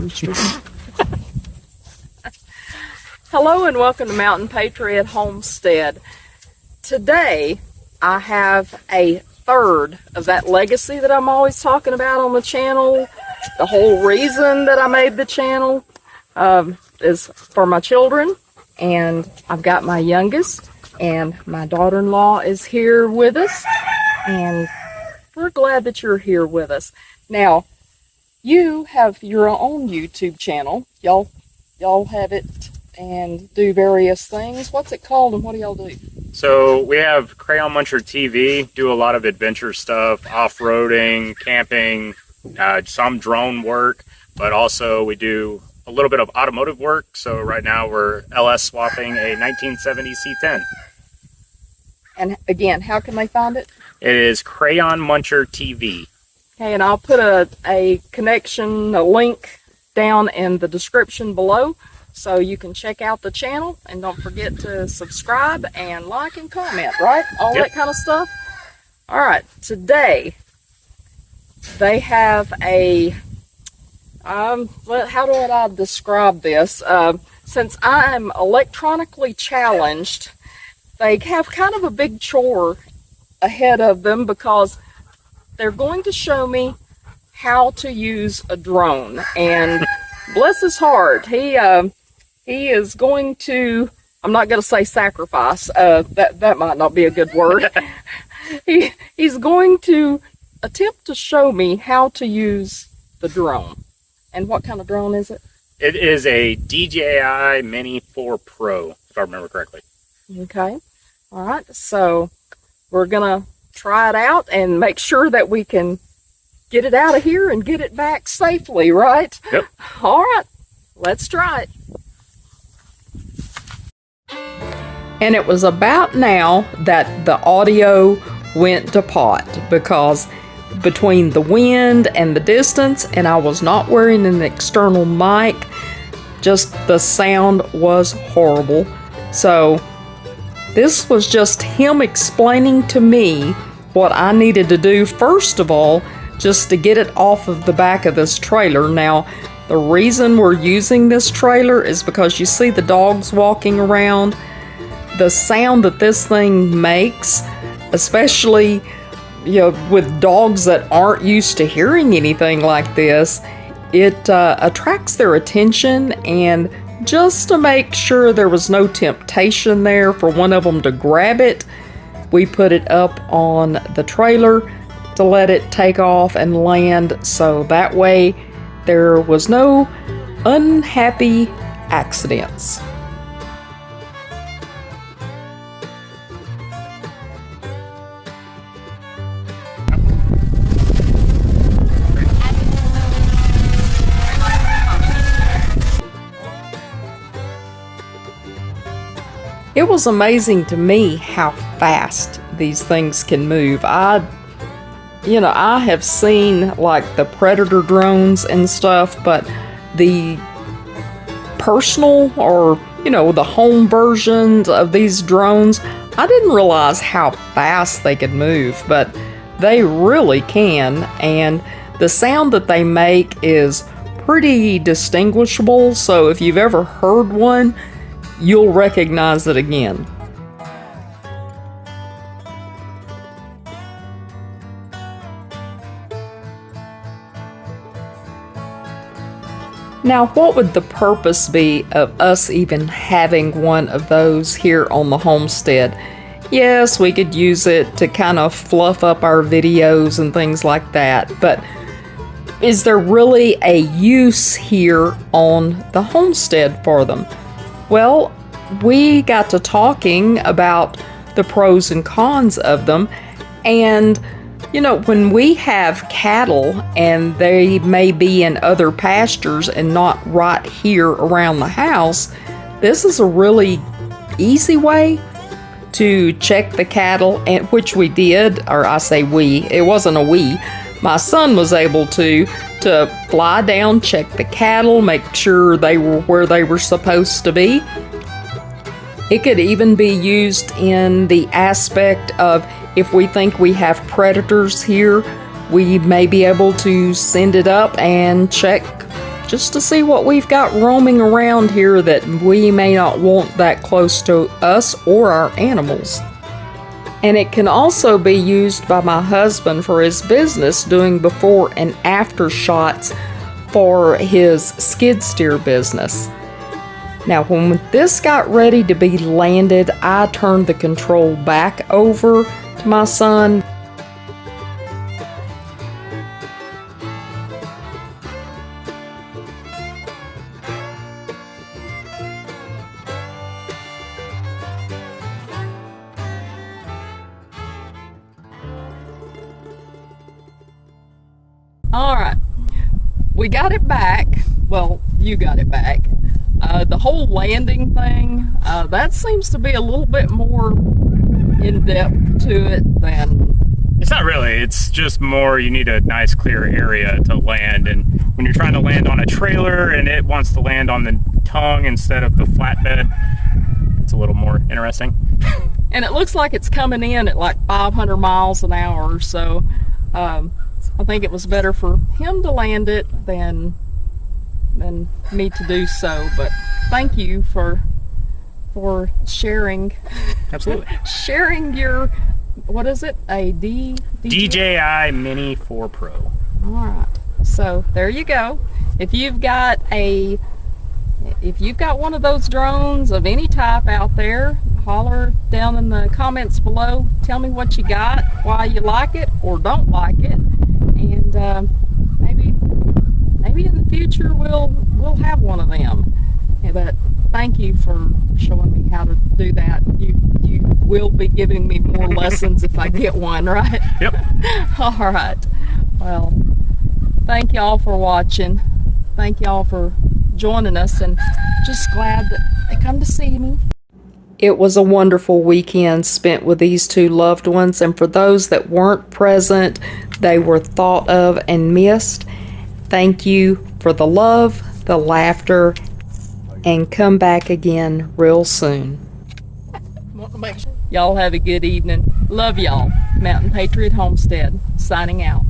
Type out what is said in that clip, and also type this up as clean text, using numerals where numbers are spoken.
Muncher. Hello and welcome to Mountain Patriot Homestead. Today I have a third of that legacy that I'm always talking about on the channel. The whole reason that I made the channel is for my children, and I've got my youngest and my daughter-in-law is here with us, and we're glad that you're here with us. Now, you have your own YouTube channel. Y'all have it and do various things. What's it called and what do y'all do? So we have Crayon Muncher TV, do a lot of adventure stuff, off-roading, camping, some drone work, but also we do a little bit of automotive work. So right now we're LS swapping a 1970 C10. And again, how can they find it? It is Crayon Muncher TV. Okay, and I'll put a connection, a link down in the description below so you can check out the channel, and don't forget to subscribe and like and comment, right? All that kind of stuff. All right, today they have a, how do I describe this? Since I'm electronically challenged, they have kind of a big chore ahead of them because they're going to show me how to use a drone. And bless his heart, he is going to, I'm not going to say sacrifice, that might not be a good word. He's going to attempt to show me how to use the drone. And what kind of drone is it? It is a DJI Mini 4 Pro, if I remember correctly. Okay. All right. So we're going to try it out and make sure that we can get it out of here and get it back safely, right? Yep. All right. Let's try it. And it was about now that the audio went to pot, because between the wind and the distance, and I was not wearing an external mic, just the sound was horrible. So this was just him explaining to me what I needed to do, first of all, just to get it off of the back of this trailer. Now, the reason we're using this trailer is because you see the dogs walking around. The sound that this thing makes, especially with dogs that aren't used to hearing anything like this, it attracts their attention. And just to make sure there was no temptation there for one of them to grab it, we put it up on the trailer to let it take off and land, so that way there was no unhappy accidents. It was amazing to me how fast these things can move. I have seen like the Predator drones and stuff, but the personal or, the home versions of these drones, I didn't realize how fast they could move, but they really can. And the sound that they make is pretty distinguishable, so if you've ever heard one, you'll recognize it again. Now, what would the purpose be of us even having one of those here on the homestead? Yes, we could use it to kind of fluff up our videos and things like that, but is there really a use here on the homestead for them? Well, we got to talking about the pros and cons of them, and when we have cattle and they may be in other pastures and not right here around the house, this is a really easy way to check the cattle, and which we did, or I say we, it wasn't a we. My son was able to fly down, check the cattle, make sure they were where they were supposed to be. It could even be used in the aspect of if we think we have predators here, we may be able to send it up and check just to see what we've got roaming around here that we may not want that close to us or our animals. And it can also be used by my husband for his business, doing before and after shots for his skid steer business. Now, when this got ready to be landed, I turned the control back over to my son. All right, we got it back. Well, you got it back. The whole landing thing, that seems to be a little bit more in depth to it than... It's not really, it's just more you need a nice clear area to land, and when you're trying to land on a trailer and it wants to land on the tongue instead of the flatbed, it's a little more interesting. And it looks like it's coming in at like 500 miles an hour, so I think it was better for him to land it than me to do so. But thank you for sharing. Absolutely. Sharing your, what is it? A DJI Mini 4 Pro. All right. So there you go. If you've got one of those drones of any type out there, holler down in the comments below. Tell me what you got, why you like it or don't like it, and maybe in the future we'll have one of them. Yeah, but thank you for showing me how to do that. You will be giving me more lessons if I get one, right? Yep. All right. Well, thank y'all for watching. Thank y'all for joining us, and just glad that they come to see me. It was a wonderful weekend spent with these two loved ones, and for those that weren't present, they were thought of and missed. Thank you for the love, the laughter, and come back again real soon. Y'all have a good evening. Love y'all. Mountain Patriot Homestead, signing out.